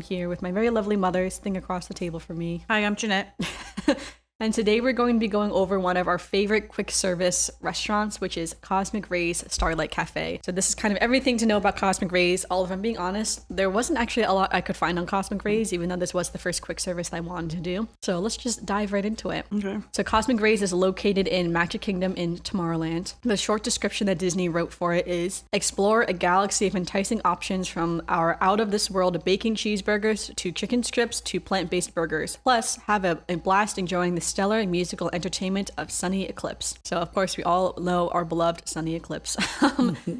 here with my very lovely mother sitting across the table from me. Hi, I'm Jeanette. And today we're going to be going over one of our favorite quick service restaurants, which is Cosmic Rays Starlight Cafe. So this is kind of everything to know about Cosmic Rays. All if I'm being honest, there wasn't actually a lot I could find on Cosmic Rays, even though this was the first quick service I wanted to do. So let's just dive right into it. Okay. So Cosmic Rays is located in Magic Kingdom in Tomorrowland. The short description that Disney wrote for it is, explore a galaxy of enticing options from our out-of-this-world baking cheeseburgers to chicken strips to plant-based burgers. Plus, have a blast enjoying the stellar musical entertainment of Sunny Eclipse. So, of course, we all know our beloved Sunny Eclipse.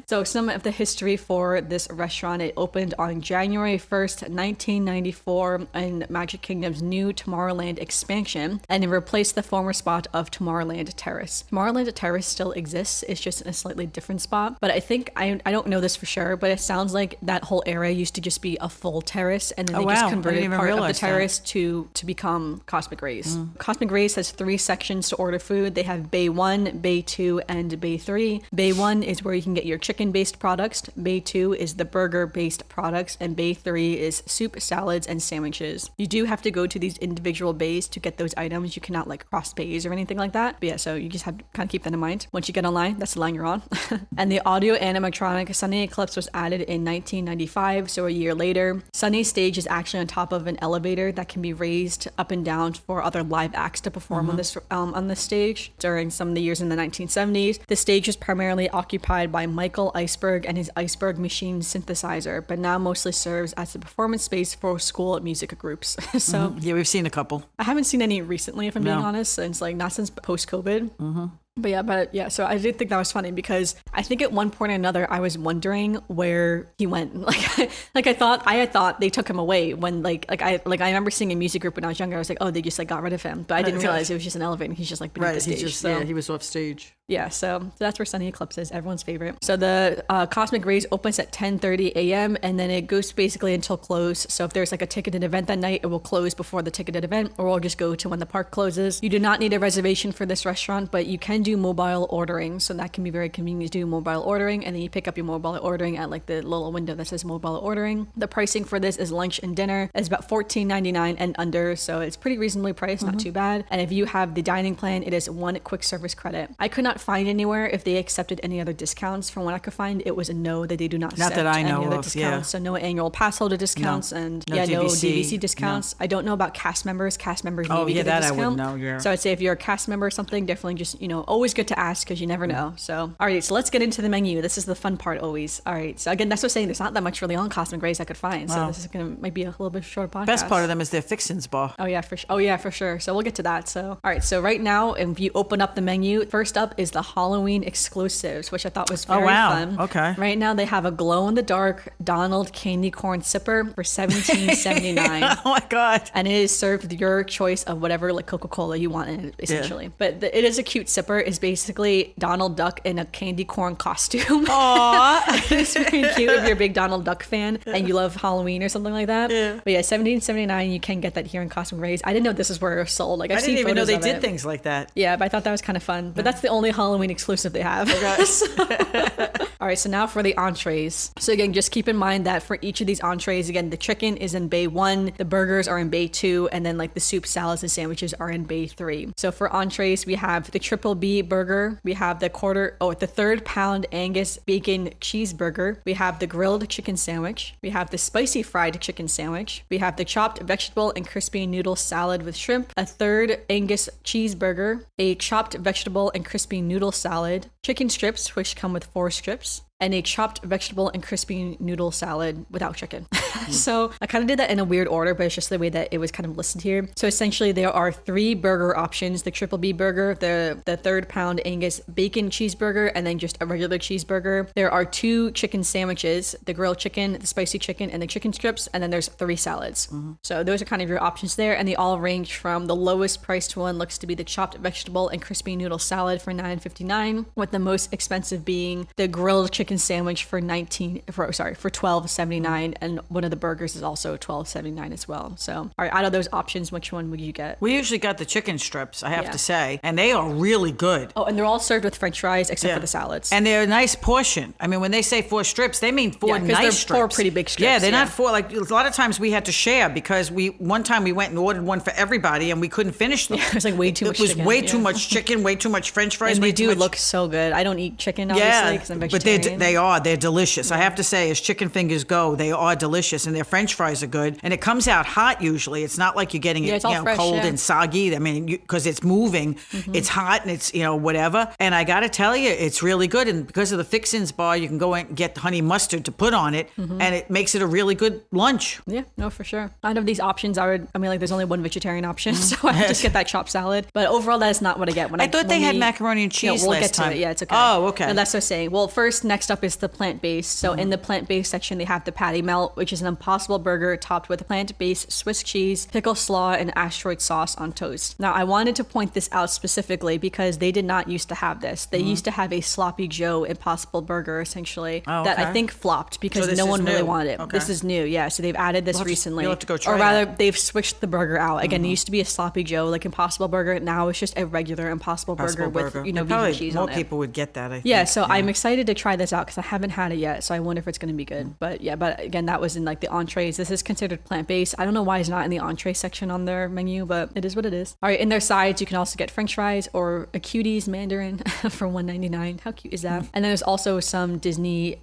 So, some of the history for this restaurant, it opened on January 1st, 1994 in Magic Kingdom's new Tomorrowland expansion, and it replaced the former spot of Tomorrowland Terrace. Tomorrowland Terrace still exists, it's just in a slightly different spot, but I think, I don't know this for sure, but it sounds like that whole area used to just be a full terrace, and then they just converted part of the terrace to become Cosmic Rays. Cosmic Rays has 3 sections to order food. They have Bay 1, Bay 2, and Bay 3. Bay 1 is where you can get your chicken-based products. Bay 2 is the burger-based products. And Bay 3 is soup, salads, and sandwiches. You do have to go to these individual bays to get those items. You cannot like cross bays or anything like that. But yeah, so you just have to kind of keep that in mind. Once you get online, that's the line you're on. And the audio animatronic Sunny Eclipse was added in 1995, so a year later. Sunny's stage is actually on top of an elevator that can be raised up and down for other live acts to perform on this stage during some of the years in the 1970s. The stage was primarily occupied by Michael Iceberg and his Iceberg machine synthesizer, but now mostly serves as a performance space for school music groups. So Yeah, we've seen a couple. I haven't seen any recently, if I'm being honest, since not since post-COVID. But yeah, so I did think that was funny because I think at one point or another I was wondering where he went. I thought they took him away when I remember seeing a music group when I was younger. I was like, oh, they just got rid of him, but I didn't realize it was just an elevator. He's just beneath the stage. He was off stage. Yeah, so that's where Sunny Eclipse is, everyone's favorite. So the Cosmic Rays opens at 10:30 a.m. and then it goes basically until close. So if there's a ticketed event that night, it will close before the ticketed event, or we'll just go to when the park closes. You do not need a reservation for this restaurant, but you can do mobile ordering, so that can be very convenient to do mobile ordering, and then you pick up your mobile ordering at the little window that says mobile ordering. The pricing for this is lunch and dinner is about $14.99 and under, so it's pretty reasonably priced, not too bad. And if you have the dining plan, it is 1 quick service credit. I could not find anywhere if they accepted any other discounts. From what I could find, it was a no, that they do not accept any other discounts. Yeah. So no annual pass holder discounts, and no DVC discounts. No. I don't know about cast members. Cast members maybe get a discount. I would know. Yeah. So I'd say if you're a cast member or something, definitely just always good to ask because you never know. So all right, so let's get into the menu. This is the fun part always. All right, so again, that's what I'm saying. There's not that much really on Cosmic Rays I could find. So this is might be a little bit short podcast. Best part of them is their fixins bar. Oh yeah, for sure. So we'll get to that. So all right, so right now, if you open up the menu, first up is the Halloween exclusives, which I thought was very fun. Okay. Right now they have a glow-in-the-dark Donald candy corn sipper for $17.79. Oh my god! And it is served with your choice of whatever Coca-Cola you want in it, essentially. Yeah. But it is a cute sipper. It's basically Donald Duck in a candy corn costume. Aww. It's pretty cute if you're a big Donald Duck fan and you love Halloween or something like that. Yeah. But yeah, $17.79. You can get that here in Cosmic Rays. I didn't know this is where it was sold. I didn't even know they did things like that. Yeah, but I thought that was kind of fun. But that's the only Halloween exclusive they have. Okay. All right, so now for the entrees. So again, just keep in mind that for each of these entrees, again, the chicken is in Bay 1, the burgers are in Bay 2, and then the soup, salads, and sandwiches are in Bay 3. So for entrees, we have the Triple B burger, we have the third pound Angus bacon cheeseburger, we have the grilled chicken sandwich, we have the spicy fried chicken sandwich, we have the chopped vegetable and crispy noodle salad with shrimp, a third Angus cheeseburger, a chopped vegetable and crispy noodle salad, chicken strips, which come with 4 strips, and a chopped vegetable and crispy noodle salad without chicken. So I kind of did that in a weird order, but it's just the way that it was kind of listed here. So essentially there are 3 burger options: the Triple B burger, the third pound Angus bacon cheeseburger, and then just a regular cheeseburger. There are 2 chicken sandwiches: the grilled chicken, the spicy chicken, and the chicken strips, and then there's 3 salads. So those are kind of your options there, and they all range from the lowest priced one looks to be the chopped vegetable and crispy noodle salad for $9.59, with the most expensive being the grilled chicken chicken sandwich for $12.79, and one of the burgers is also $12.79 as well. So, all right, out of those options, which one would you get? We usually got the chicken strips, I have Yeah. to say, and they are really good. Oh, and they're all served with French fries except for the salads. And they're a nice portion. I mean, when they say 4 strips, they mean 4 'cause they're nice strips. 4 pretty big strips. Yeah, they're not 4. Like, a lot of times we had to share because one time we went and ordered one for everybody and we couldn't finish them. It was like way too much It was chicken. way too much chicken, way too much French fries. And way they too do much... look so good. I don't eat chicken, obviously, because I'm vegetarian. But they're delicious. I have to say, as chicken fingers go, they are delicious, and their French fries are good. And it comes out hot usually. It's not like you're getting it it's all fresh, cold yeah. and soggy. I mean, because it's moving, it's hot and it's whatever. And I got to tell you, it's really good. And because of the fixins bar, you can go and get honey mustard to put on it, and it makes it a really good lunch. Yeah, no, for sure. Out of these options, there's only one vegetarian option, so I would just get that chopped salad. But overall, that is not what I get. I thought they had macaroni and cheese we'll last get to time. it. Yeah, it's okay. Oh, okay. No, that's what I'm saying. Well, first, next up is the plant-based. So in the plant-based section, they have the patty melt, which is an Impossible Burger topped with plant-based Swiss cheese, pickle slaw, and asteroid sauce on toast. Now, I wanted to point this out specifically because they did not used to have this. They used to have a Sloppy Joe Impossible Burger, essentially, that I think flopped because So this no is one really new. wanted it. Okay. This is new, yeah. So they've added this recently. you'll have to go try or rather, that. they've switched the burger out. Again, it used to be a Sloppy Joe, like Impossible Burger. Now it's just a regular Impossible Burger with, vegan Probably cheese more on it. people would get that, I think. Yeah, so I'm excited to try this out because I haven't had it yet. So I wonder if it's going to be good. But yeah, but again, that was in like the entrees. This is considered plant-based. I don't know why it's not in the entree section on their menu, but it is what it is. All right, in their sides, you can also get French fries or a Cuties Mandarin for $1.99. How cute is that? And then there's also some Disney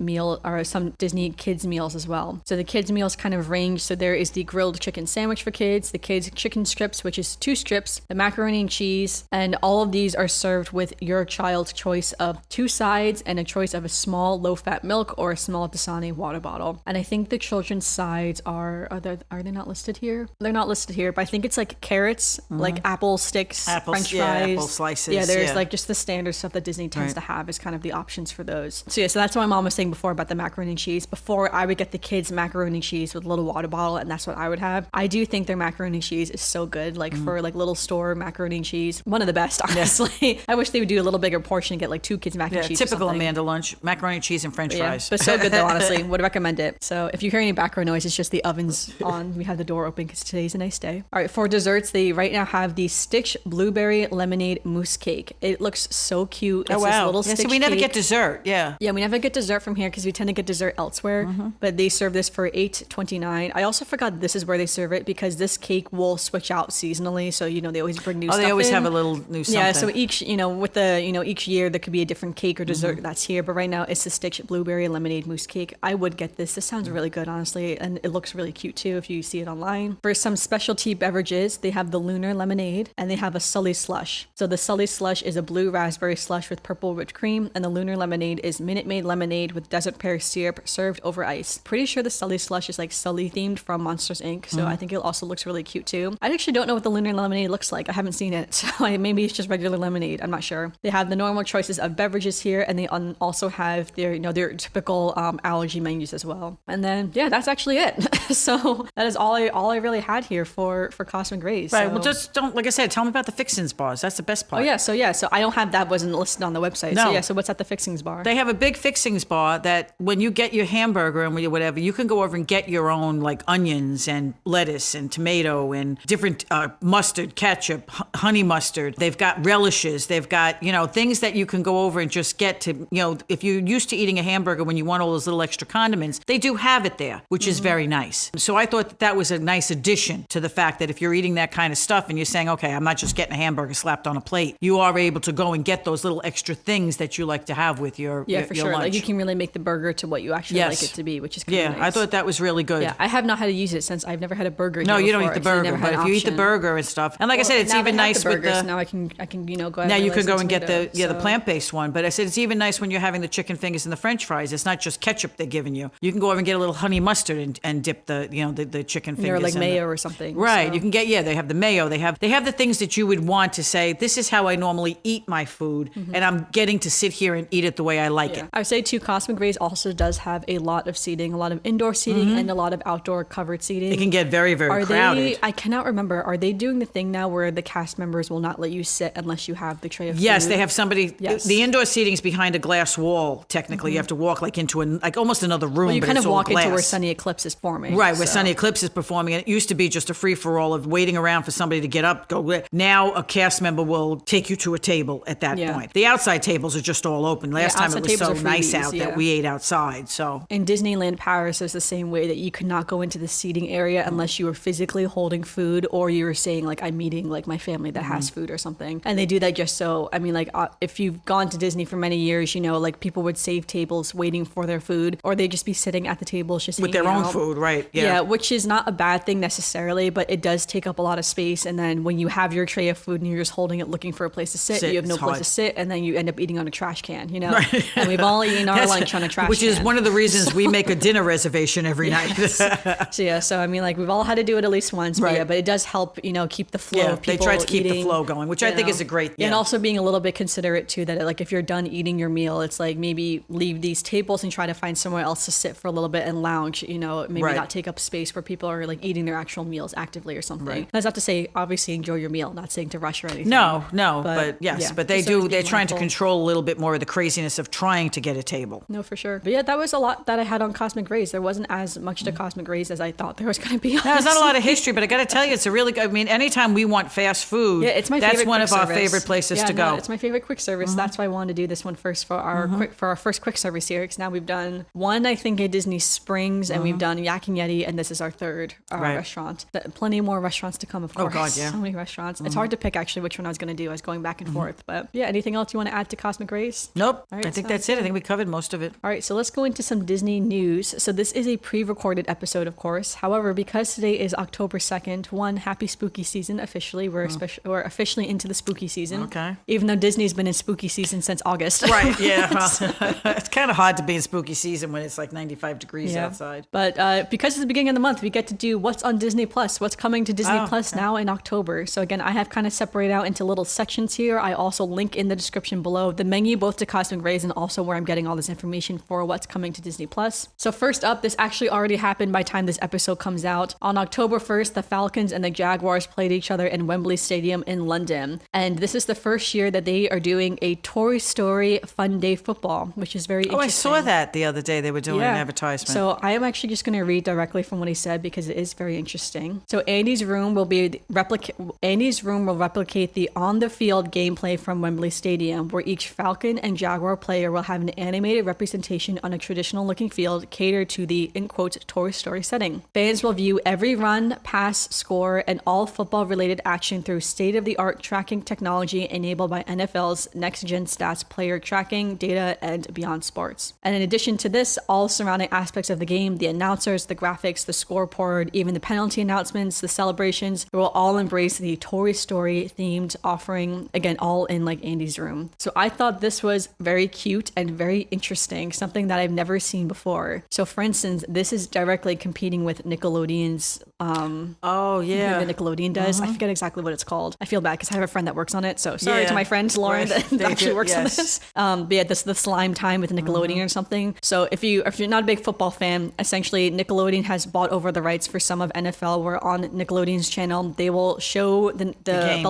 kids meals as well. So the kids meals kind of range. So there is the grilled chicken sandwich for kids, the kids chicken strips, which is 2 strips, the macaroni and cheese, and all of these are served with your child's choice of 2 sides and a choice of a small low-fat milk or a small Dasani water bottle. And I think the children's sides are they not listed here? They're not listed here, but I think it's like carrots, like apple sticks, French fries, apple slices. Yeah, there's like just the standard stuff that Disney tends to have is kind of the options for those. So yeah, so that's what my mom was saying before about the macaroni and cheese. Before I would get the kids macaroni and cheese with a little water bottle, and that's what I would have. I do think their macaroni and cheese is so good, like for like little store macaroni and cheese, one of the best, honestly. I wish they would do a little bigger portion and get like 2 kids mac and cheese. Typical or something. Amanda lunch, macaroni and cheese and French fries. But so good though, honestly. Would recommend it. So if you hear any background noise, it's just the oven's on. We have the door open because today's a nice day. All right, for desserts, they right now have the Stitch Blueberry Lemonade Mousse Cake. It looks so cute. It's this little Stitch so we never cake. get dessert. Yeah, we never get dessert from here because we tend to get dessert elsewhere. But they serve this for $8.29. I also forgot this is where they serve it because this cake will switch out seasonally. So they always bring new stuff. They always in. have a little new something. Yeah, so each each year there could be a different cake or dessert that's here. But right now it's the Stitch Blueberry Lemonade Mousse Cake. I would get this. This sounds really good, honestly, and it looks really cute too if you see it online. For some specialty beverages, they have the Lunar Lemonade and they have a Sully Slush. So the Sully Slush is a blue raspberry slush with purple whipped cream, and the Lunar Lemonade is Minute Maid lemonade with desert pear syrup served over ice. Pretty sure the Sully Slush is like Sully themed from Monsters Inc. So I think it also looks really cute too. I actually don't know what the Lunar Lemonade looks like. I haven't seen it, so maybe it's just regular lemonade. I'm not sure. They have the normal choices of beverages here, and they also have their typical allergy menus as well. And then that's actually it. So that is all I really had here for Cosmic Rays. Right. So. Well, just don't, like I said, tell me about the fixins bars. That's the best part. Oh yeah. So I don't have that. Wasn't listed on the website. No. So what's at the fixings bar? They have a big fixings bar that when you get your hamburger and whatever, you can go over and get your own like onions and lettuce and tomato and different mustard, ketchup, honey mustard. They've got relishes. They've got, things that you can go over and just get to, if you're used to eating a hamburger when you want all those little extra condiments, they do have it there, which is very nice. So I thought that was a nice addition to the fact that if you're eating that kind of stuff and you're saying, okay, I'm not just getting a hamburger slapped on a plate, you are able to go and get those little extra things that you like to have with your for sure. lunch. Like you can really make the burger to what you actually like it to be, which is kind of nice. I thought that was really good. Yeah, I have not had to use it since I've never had a burger. No, here you don't before, eat the so I burger, never but had if an you eat the option. burger and stuff, and like I said, it's now even they have nice the with burgers. the. Now I can go ahead. Now and you can realize go it's and get the tomato, the plant-based one, but I said it's even nice when you're having the chicken fingers and the French fries. It's not just ketchup they're giving you. You can go over and get a little honey mustard and dip the the chicken fingers. Or like in mayo or something. Right. So. You can get they have the mayo. They have the things that you would want to say, this is how I normally eat my food, and I'm getting to sit here and eat it the way I like it. I would say too, Cosmic Rays also does have a lot of seating, a lot of indoor seating, and a lot of outdoor covered seating. It can get very, very crowded. I cannot remember. Are they doing the thing now where the cast members will not let you sit unless you have the tray of food? Yes, they have somebody. Yes. The indoor seating's behind a glass wall, technically. You have to walk like into like almost another room. Well, you but kind it's of all walk into where glass. Sunny Eclipse is forming. Right, where Sunny Eclipse is performing. And it used to be just a free-for-all of waiting around for somebody to get up, go. Now a cast member will take you to a table at that point. The outside tables are just all open. Last time it was so nice out that we ate outside. So in Disneyland Paris, there's the same way that you could not go into the seating area unless you were physically holding food or you were saying like, I'm meeting like my family that has food or something. And they do that just so, I mean, like if you've gone to Disney for many years, you know, like people would save tables waiting for their food, or they'd just be sitting at the tables just with their own food, right? Yeah, which is not a bad thing necessarily, but it does take up a lot of space. And then when you have your tray of food and you're just holding it looking for a place to sit, you have no place to sit, and then you end up eating on a trash can, you know? Right. And we've all eaten our lunch on a trash can. Which is one of the reasons we make a dinner reservation every night. So I mean, like we've all had to do it at least once, but it does help, you know, keep the flow of people. They try to keep the flow going, which I think is a great thing. And also being a little bit considerate too, that like if you're done eating your meal, it's like maybe leave these tables and try to find somewhere else to sit for a little bit and lounge, you know, maybe not take up space where people are like eating their actual meals actively or something. Right. That's not to say obviously enjoy your meal, not saying to rush or anything. No, but yes, but they're trying to control a little bit more of the craziness of trying to get a table. No, for sure. But yeah, that was a lot that I had on Cosmic Rays. There wasn't as much to Cosmic Rays as I thought there was going to be. There's not a lot of history, but I got to tell you, it's a really good, I mean, anytime we want fast food, it's my favorite. That's one of our favorite places to go. It's my favorite quick service. That's why I wanted to do this one first for our first quick service here. Because now we've done one, I think, at Disney Springs, and we've done Yak and Yeti, and this is our third restaurant. Plenty more restaurants to come, of course. Oh God, yeah. So many restaurants. It's hard to pick actually which one I was going to do. I was going back and forth, but yeah. Anything else you want to add to Cosmic Rays? Nope. Right, I think that's it. I think we covered most of it. All right, so let's go into some Disney news. So this is a pre-recorded episode, of course. However, because today is October 2nd, happy spooky season officially. We're officially into the spooky season. Okay. Even though Disney's been in spooky season since August. Right, yeah. It's kind of hard to be in spooky season when it's like 95 degrees outside. But because it's the beginning of the month, we get to do what's on Disney Plus, what's coming to Disney Plus now in October. So again, I have kind of separated out into little sections here. I also link in the description below the menu, both to Cosmic Rays and also where I'm getting all this information for what's coming to Disney Plus. So first up, this actually already happened by the time this episode comes out. On October 1st, the Falcons and the Jaguars played each other in Wembley Stadium in London. And this is the first year that they are doing a Toy Story Fun Day football, which is very interesting. I saw that the other day. They were doing an advertisement. So I am actually just going to read directly from what he said because it is very interesting. So Andy's room will replicate the on-the-field gameplay from Wembley Stadium, where each Falcon and Jaguar player will have an animated representation on a traditional-looking field catered to the, in quotes, Toy Story setting. Fans will view every run, pass, score, and all football-related action through state-of-the-art tracking technology enabled by NFL's next-gen stats player tracking, data, and Beyond Sports. And in addition to this, all surrounding aspects of the game, the announcers, the graphics, the scoreboard, even the penalty announcements, the celebrations, they will all embrace the Toy Story themed offering, again, all in like Andy's room. So I thought this was very cute and very interesting, something that I've never seen before. So for instance, this is directly competing with Nickelodeon's the Nickelodeon does. I forget exactly what it's called. I feel bad because I have a friend that works on it. So sorry to my friend Lauren that actually works on this. But yeah, this is the Slime Time with Nickelodeon or something. So if you're not a big football fan, essentially Nickelodeon has bought over the rights for some of NFL, where on Nickelodeon's channel they will show the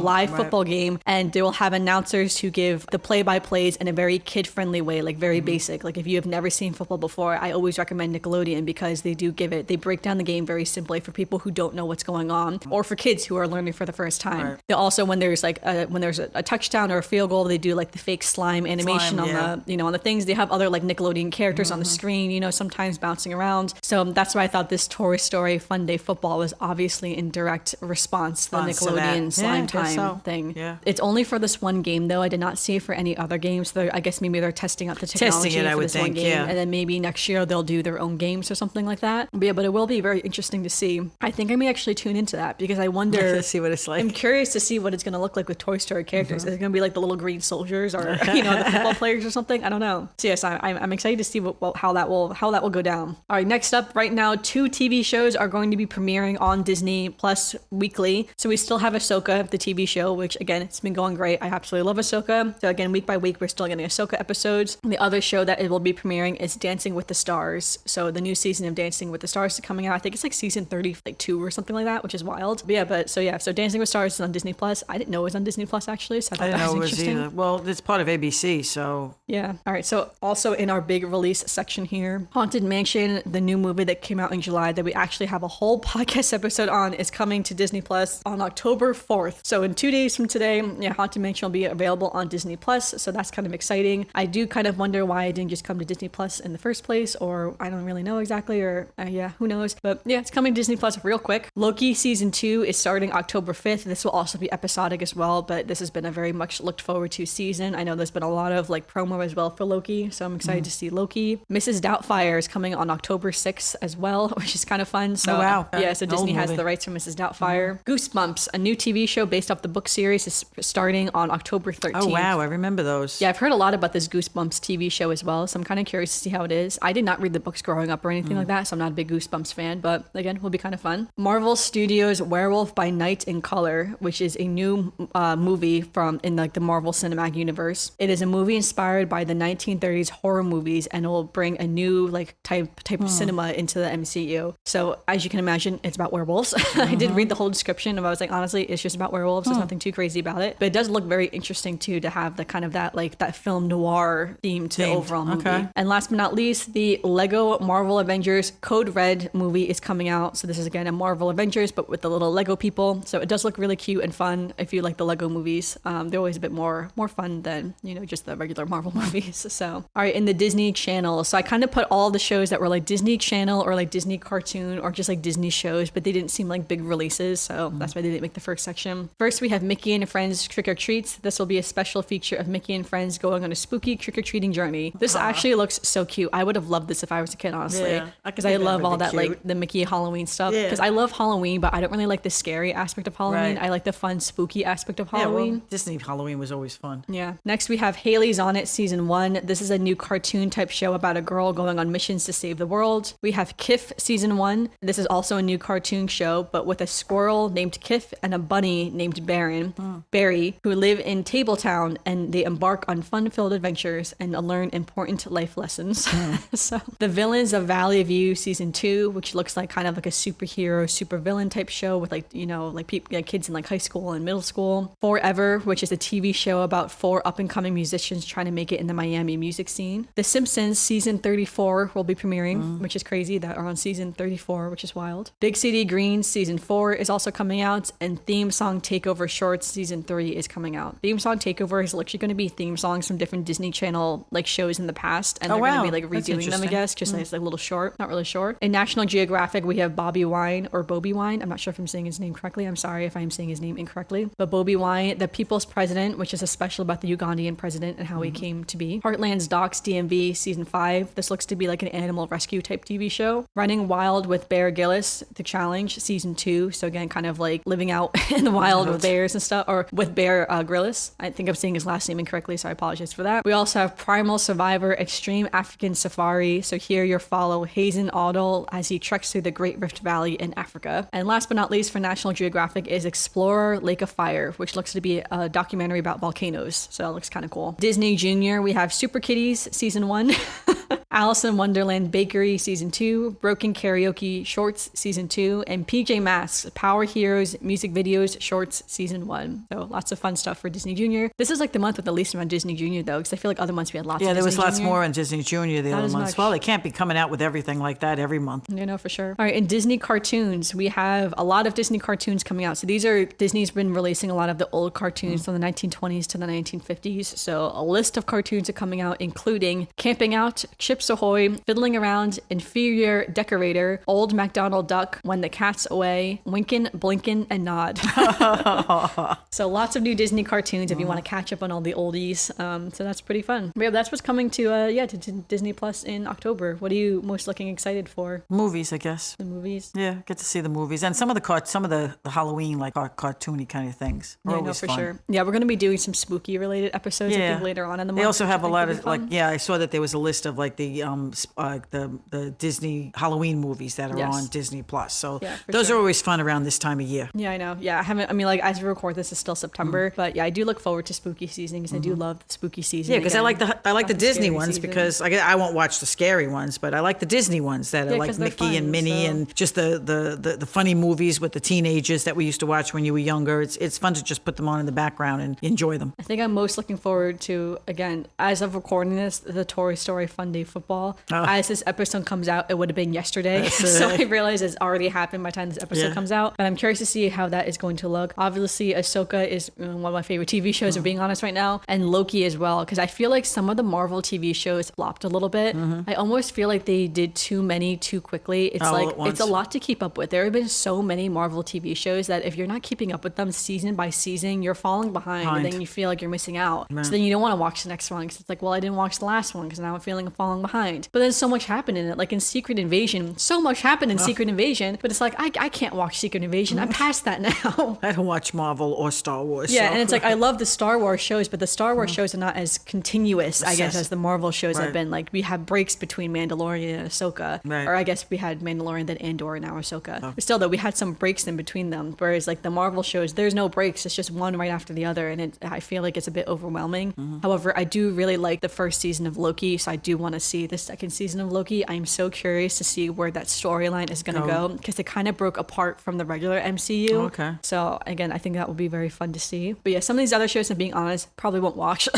live football game, and they will have announcers who give the play-by-plays in a very kid-friendly way, like very basic. Like if you have never seen football before, I always recommend Nickelodeon because they break down the game very simply for people who don't know what's going on, or for kids who are learning for the first time. Right. They also, when there's a touchdown or a field goal, they do like the fake slime animation on the things. They have other like Nickelodeon characters on the screen, sometimes bouncing around. So that's why I thought this Toy Story Fun Day football was obviously in direct response to the Nickelodeon Slime Time thing. Yeah. It's only for this one game though. I did not see it for any other games. So I guess maybe they're testing out the technology for this one game, and then maybe next year they'll do their own games or something like that. But it will be very interesting to see. I think I may actually tune into that because I wonder to see what it's like. I'm curious to see what it's going to look like with Toy Story characters. Is it going to be like the little green soldiers or the football players or something? I don't know. So yes, I'm excited to see how that will go down. All right, next up, right now, 2 TV shows are going to be premiering on Disney Plus weekly. So we still have Ahsoka, the TV show, which again, it's been going great. I absolutely love Ahsoka. So again, week by week, we're still getting Ahsoka episodes. And the other show that it will be premiering is Dancing with the Stars. So the new season of Dancing with the Stars is coming out. I think it's like season 30, like 2 or something like that, which is wild. So Dancing with Stars is on Disney Plus. I didn't know it was on Disney Plus actually, so I thought I didn't that know it was was interesting. either. Well, it's part of ABC, so Yeah. All right. So also in our big release section here, Haunted Mansion, the new movie that came out in July that we actually have a whole podcast episode on, is coming to Disney Plus on October 4th. So in 2 days from today, Haunted Mansion will be available on Disney Plus. So that's kind of exciting. I do kind of wonder why it didn't just come to Disney Plus in the first place, or I don't really know exactly, or who knows. But yeah, it's coming to Disney Plus real quick. Loki season 2 is starting October 5th. This will also be episodic as well, but this has been a very much looked forward to season. I know there's been a lot of like promo as well for Loki, so I'm excited to see Loki. Mrs. Doubtfire is coming on October 6th as well, which is kind of fun. So wow. So Disney has the rights for Mrs. Doubtfire. Goosebumps, a new TV show based off the book series, is starting on October 13th. oh wow, I remember those. Yeah, I've heard a lot about this Goosebumps TV show as well, so I'm kind of curious to see how it is. I did not read the books growing up or anything like that, so I'm not a big Goosebumps fan, but again, will be kind of fun. Marvel Studios' Werewolf by Night in Color, which is a new movie from in like the Marvel Cinematic Universe. It is a movie inspired by the 1930s horror movies, and it will bring a new like type of cinema into the MCU. So as you can imagine, it's about werewolves. I did read the whole description, and I was like, honestly, it's just about werewolves. There's nothing too crazy about it, but it does look very interesting too to have the kind of that like that film noir theme to the overall movie. Okay. And last but not least, the Lego Marvel Avengers Code Red movie is coming out. So this is again a Marvel Avengers, but with the little Lego people. So it does look really cute and fun if you like the Lego movies. They're always a bit more fun than, just the regular Marvel movies. So, all right, in the Disney Channel. So I kind of put all the shows that were like Disney Channel or like Disney Cartoon or just like Disney shows, but they didn't seem like big releases. So that's why they didn't make the first section. First, we have Mickey and Friends Trick or Treats. This will be a special feature of Mickey and Friends going on a spooky trick-or-treating journey. This actually looks so cute. I would have loved this if I was a kid, honestly. Yeah, because I love all that, like the Mickey Halloween stuff. Because I love Halloween, but I don't really like the scary aspect of Halloween. Right. I like the fun, spooky aspect of Yeah, Halloween. well, Disney Halloween was always fun. Yeah. Next, we have Haley's on It Season 1. This is a new cartoon type show about a girl going on missions to save the world. We have Kif Season 1. This is also a new cartoon show, but with a squirrel named Kif and a bunny named Barry, who live in Tabletown, and they embark on fun-filled adventures and learn important life lessons. So The Villains of Valley View Season 2, which looks like kind of like a superhero, supervillain type show with like, kids in like high school and middle school. Forever, which is a TV show about 4 up-and-coming musicians trying to make it in the Miami music scene. The Simpsons Season 34 will be premiering, which is crazy that are on Season 34, which is wild. Big City Greens Season 4 is also coming out, and Theme Song Takeover Shorts Season 3 is coming out. Theme Song Takeover is literally going to be theme songs from different Disney Channel like shows in the past, and they're going to be like That's redoing them, I interesting. guess, just like it's like a little short, not really short. In National Geographic, we have Bobby Wine or Bobby Wine. I'm not sure if I'm saying his name correctly. I'm sorry if I'm saying his name incorrectly. But Bobby Wine, the People's President, which is a special about the Ugandan president and how he came to be. Heartland's Docs DMV Season 5. This looks to be like an animal rescue type TV show. Running Wild with Bear Gillis, The Challenge Season 2. So again, kind of like living out in the wild with bears and stuff, or with Bear Grylls. I think I'm saying his last name incorrectly, so I apologize for that. We also have Primal Survivor Extreme African Safari. So here you follow Hazen Audle as he treks through the Great Rift Valley in Africa. And last but not least for National Geographic is Explorer Lake of Fire, which looks to be a documentary about volcanoes. So that looks kind of cool. Disney Junior, we have Super Kitties Season 1. Alice in Wonderland Bakery Season 2, Broken Karaoke Shorts Season 2, and PJ Masks Power Heroes Music Videos Shorts Season 1. So lots of fun stuff for Disney Junior. This is like the month with the least amount of Disney Junior though, because I feel like other months we had lots of Disney there was lots Junior. more in Disney Junior the other as months. much. Well, they can't be coming out with everything like that every month. For sure. All right, in Disney cartoons, we have a lot of Disney cartoons coming out. So these are, Disney's been releasing a lot of the old cartoons from the 1920s to the 1950s. So a list of cartoons are coming out, including Camping Out, Chips Ahoy, Fiddling Around, Inferior Decorator, Old MacDonald Duck, When the Cat's Away, Winkin', Blinkin', and Nod. So lots of new Disney cartoons if you want to catch up on all the oldies. So that's pretty fun. But yeah, that's what's coming to Disney Plus in October. What are you most looking excited for? Movies, I guess. The movies? Yeah, get to see the movies and some of the Halloween like cartoony kind of things. Are Yeah, no, always for fun. sure. Yeah, we're going to be doing some spooky related episodes I think later on in the month. They also which I have a think lot will be of like fun. I saw that there was a list of like the the Disney Halloween movies that are Yes. on Disney Plus. So Yeah, for those sure. are always fun around this time of year. Yeah, I know. Yeah, I haven't. I mean, like as we record this, is still September, but yeah, I do look forward to spooky season because I do love the spooky season. Yeah, because I like the Disney scary ones season. because I won't watch the scary ones, but I like the Disney ones that are Yeah, like 'cause they're Mickey and fun, Minnie so- and just the funny movies with the teenagers that we used to watch when you were younger. It's fun to just put them on in the background and enjoy them. I think I'm most looking forward to, again, as of recording this, the Toy Story Fun Day Football. Oh. As this episode comes out, it would have been yesterday. So I realize it's already happened by the time this episode Yeah. comes out. But I'm curious to see how that is going to look. Obviously, Ahsoka is one of my favorite TV shows, if being honest right now, and Loki as well. Because I feel like some of the Marvel TV shows flopped a little bit. I almost feel like they did too many too quickly. It's All like, at once. it's a lot to keep up with. There have been so many Marvel TV shows that if you're not keeping up with them season by season, you're falling behind. And then you feel like you're missing out. So then you don't want to watch the next one because it's like, well, I didn't watch the last one because now I'm feeling falling behind. But then so much happened in it. Like in Secret Invasion, so much happened in Secret Invasion, but it's like, I can't watch Secret Invasion. I'm past that now. I don't watch Marvel or Star Wars. Yeah, so. and it's like I love the Star Wars shows, but the Star Wars shows are not as continuous, I guess, Obsessed. as the Marvel shows have Right. been. Like we have breaks between Mandalorian and Ahsoka, Right. or I guess we had Mandalorian, then Andor, and now Ahsoka. But still, though, we had some breaks in between them. Whereas like the Marvel shows, there's no breaks; it's just one right after the other, and I feel like it's a bit overwhelming. However, I do really like the first season of Loki, so I do want to see the second season of Loki. I'm so curious to see where that storyline is going to go because it kind of broke apart from the regular MCU. Okay. So again, I think that will be very fun to see. But yeah, some of these other shows, if being honest, probably won't watch.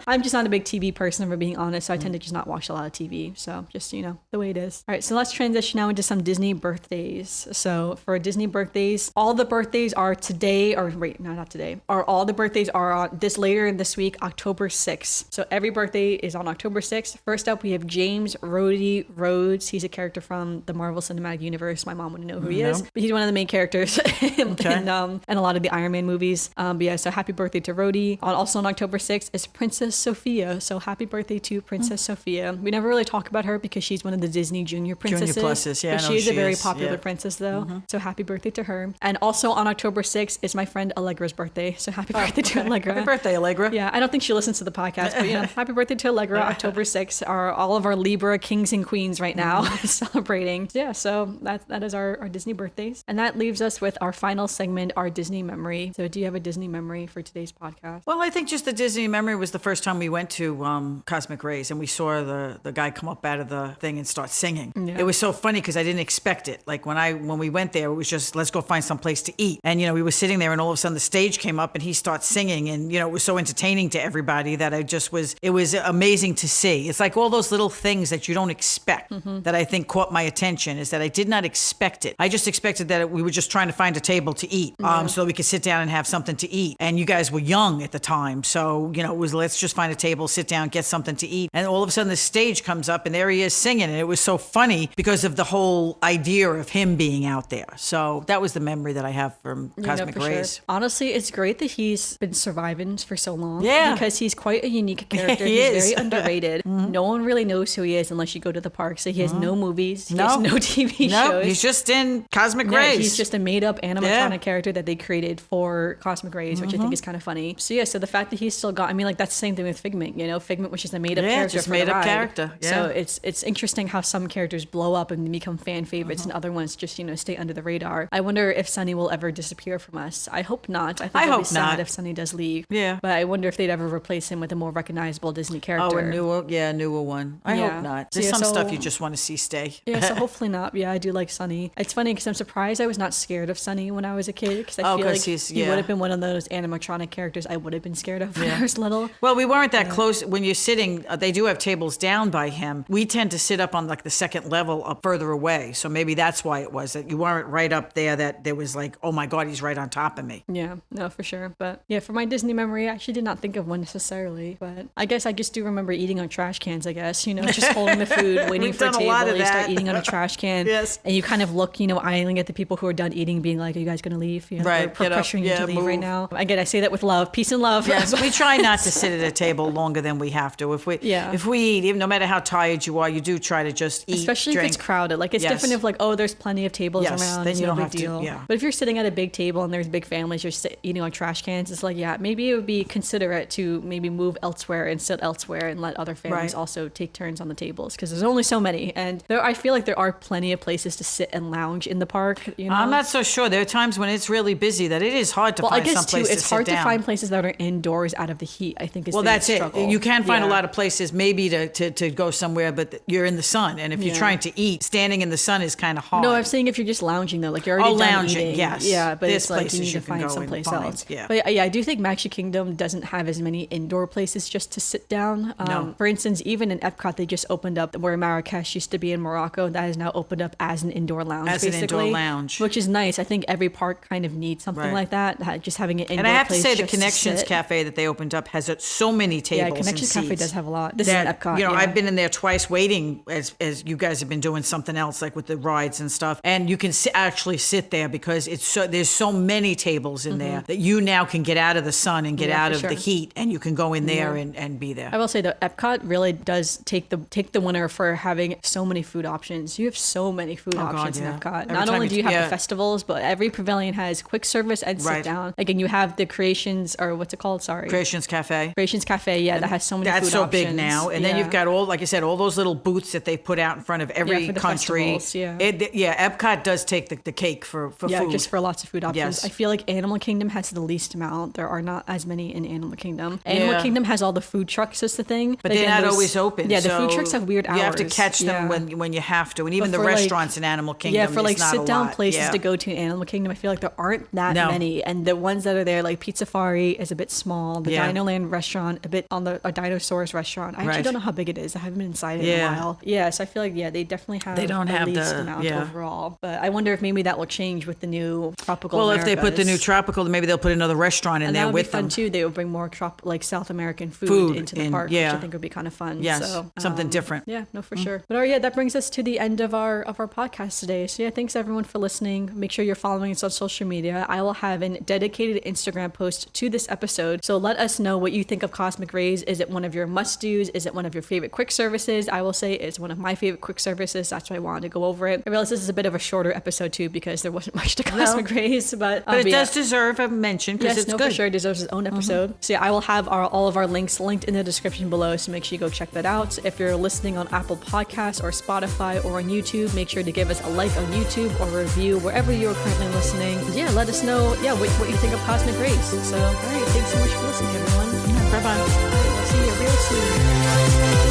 I'm just not a big TV person, for being honest, so I tend to just not watch a lot of TV. So just, the way it is. All right, so let's transition now into some Disney birthdays. So for Disney birthdays, all the birthdays are today, or wait, no, not today. All the birthdays are on this later in this week, October 6th. So every birthday is on October 6th. First up, we have James Rhodey Rhodes. He's a character from the Marvel Cinematic Universe. My mom wouldn't know who he is, but he's one of the main characters in a lot of the Iron Man movies. But yeah, so happy birthday to Rhodey. Also on October 6th is Princess Sophia. So happy birthday to Princess Sophia. We never really talk about her because she's one of the Disney Junior princesses. Junior pluses, yeah, But I know she is a she very is, popular yeah. princess though. So happy birthday to her. And also on October 6th is my friend Allegra's birthday. So happy birthday to Allegra. Happy birthday, Allegra. Yeah, I don't think she listens to the podcast, but happy birthday to Allegra. October 6th are all of our Libra kings and queens right now celebrating. Yeah, so that is our Disney birthdays. And that leaves us with our final segment, our Disney memory. So do you have a Disney memory for today's podcast? Well, I think just the Disney memory was the first time we went to Cosmic Rays and we saw the guy come up out of the thing and start singing. Yeah. It was so funny because I didn't expect it. Like when we went there, it was just, let's go find some place to eat. And, we were sitting there and all of a sudden the stage came up and he starts singing and, it was so entertaining to everybody that it was amazing to see. It's like all those little things that you don't expect that I think caught my attention is that I did not expect it. I just expected that we were just trying to find a table to eat so that we could sit down and have something to eat. And you guys were young at the time. So, it was let's just find a table, sit down, get something to eat. And all of a sudden the stage comes up and there he is singing. And it was so funny because of the whole idea of him being out there. So that was the memory that I have from Cosmic for Rays. Sure. Honestly, it's great that he's been surviving for so long. Yeah. Because he's quite a unique character. He He's is. very underrated. No one really knows who he is unless you go to the park. So he has no movies. He No. has no TV No, shows. he's just in Cosmic Yeah, Rays. he's just a made-up animatronic Yeah. character that they created for Cosmic Rays, which I think is kind of funny. So yeah, so the fact that he's still got, that's the same thing with Figment. Figment was just a made-up character just for the made-up ride. character. So Yeah. it's interesting how some characters blow up and become fan favorites, and other ones just stay under the radar. I wonder if Sunny will ever disappear from us. I hope not. I think it'll be hope sad not. if Sunny does leave. Yeah. But I wonder if they'd ever replace him with a more recognizable Disney character. Oh, a newer one. I Yeah. hope not. So There's yeah, some so- stuff you just want to see stay. Yeah, so hopefully not. Yeah, I do like Sunny. It's funny because I'm surprised I was not scared of Sunny when I was a kid because I feel 'cause like he's- he yeah. would have been one of those animatronic characters I would have been scared of when I was little. Well, we weren't that close. When you're sitting, they do have tables down by him. We tend to sit up on like the second level up further away. So maybe that's why it was that you weren't right up there that there was like, oh my God, he's right on top of me. Yeah, no, for sure. But yeah, for my Disney memory, I actually did not think of one necessarily. But I guess I just do remember eating on trash cans, I guess. Just holding the food, waiting We've for a done a table, lot of and you start that. eating on a trash can. Yes. And you kind of look, eyeing at the people who are done eating, being like, are you guys going to leave? Right, We're get up, pressuring you yeah, to leave right move. now. Again, I say that with love. Peace and love. Yes, we try not to sit at a table longer than we have to. If we eat, even no matter how tired you are, you do try to just eat, especially drink. if it's crowded. Like it's Yes. different if like, oh, there's plenty of tables Yes, around. then It's you no don't big have to- deal. yeah. But if you're sitting at a big table and there's big families, you're eating on trash cans. It's like, maybe it would be considerate to maybe move elsewhere and sit elsewhere and let other families Right. also take turns turns on the tables because there's only so many. And I feel like there are plenty of places to sit and lounge in the park. You know? I'm not so sure. There are times when it's really busy that it is hard to find some place to sit down. It's hard to find places that are indoors out of the heat, I think is the struggle. It. You can find a lot of places maybe to go somewhere, but you're in the sun. And if you're trying to eat, standing in the sun is kind of hard. No, I'm saying if you're just lounging though, like you're already done lounging, eating. yes. Yeah, but There's it's like you places need to you can find go someplace and find, else. yeah. But yeah, I do think Magic Kingdom doesn't have as many indoor places just to sit down. No. For instance, even in Epcot, they just opened up where Marrakesh used to be in Morocco. That is now opened up as an indoor lounge, As basically, an indoor lounge. which is nice. I think every park kind of needs something like that. Just having an indoor And I have to place say, the just to Connections sit. Cafe that they opened up has so many tables. Yeah, Connections and Cafe seats does have a lot. This that, is Epcot. You know, yeah. I've been in there twice waiting as you guys have been doing something else, like with the rides and stuff. And you can actually sit there because there's so many tables in there that you now can get out of the sun and get out of the heat, and you can go in there and be there. I will say that Epcot really does take the winner for having so many food options. You have so many food options in Epcot. Every Not time only do you have the festivals, but every pavilion has quick service and sit down. Again, you have the Creations, or what's it called? Sorry. Creations Cafe. Creations Cafe, yeah, that has so many food options. That's so big now. And then you've got like I said, all those little booths that they put out in front of every for the country. festivals, Epcot does take the cake for food. Yeah, just for lots of food options. Yes. I feel like Animal Kingdom has the least amount. There are not as many in Animal Kingdom. Animal Kingdom has all the food trucks, is the thing. But they're not always open. Yeah, the food trucks have weird hours. You have to catch them when you have to. And even the restaurants in Animal Kingdom, yeah, for like not sit-down places to go to in Animal Kingdom, I feel like there aren't that many. And the ones that are there, like Pizza Safari is a bit small. The Dino Land restaurant, a bit on a Dinosaurus restaurant. I actually don't know how big it is. I haven't been inside it in a while. Yeah, so I feel like, they definitely have the least amount overall. But I wonder if maybe that will change with the new Tropical Well, Americas. if they put the new Tropical, maybe they'll put another restaurant in there with them. That would be fun too. They would bring more South American food into the park, which I think would be kind of fun. Yes, so, something different. Yeah, no, for sure. But that brings us to the end of our podcast today. So thanks everyone for listening. Make sure you're following us on social media. I will have a dedicated Instagram post to this episode. So let us know what you think of Cosmic Rays. Is it one of your must-dos? Is it one of your favorite quick services? I will say it's one of my favorite quick services. That's why I wanted to go over it. I realize this is a bit of a shorter episode too because there wasn't much to Cosmic Rays, but it does deserve a mention because it's good. For sure, it deserves its own episode. So I will have all of our links linked in the description below. So make sure you go check that out. If you're listening on Apple Podcasts or Spotify or on YouTube, make sure to give us a like on YouTube or a review wherever you're currently listening. Yeah, let us know. Yeah, what you think of Cosmic Rays. So all right, thanks so much for listening, everyone. Bye bye. We'll see you real soon.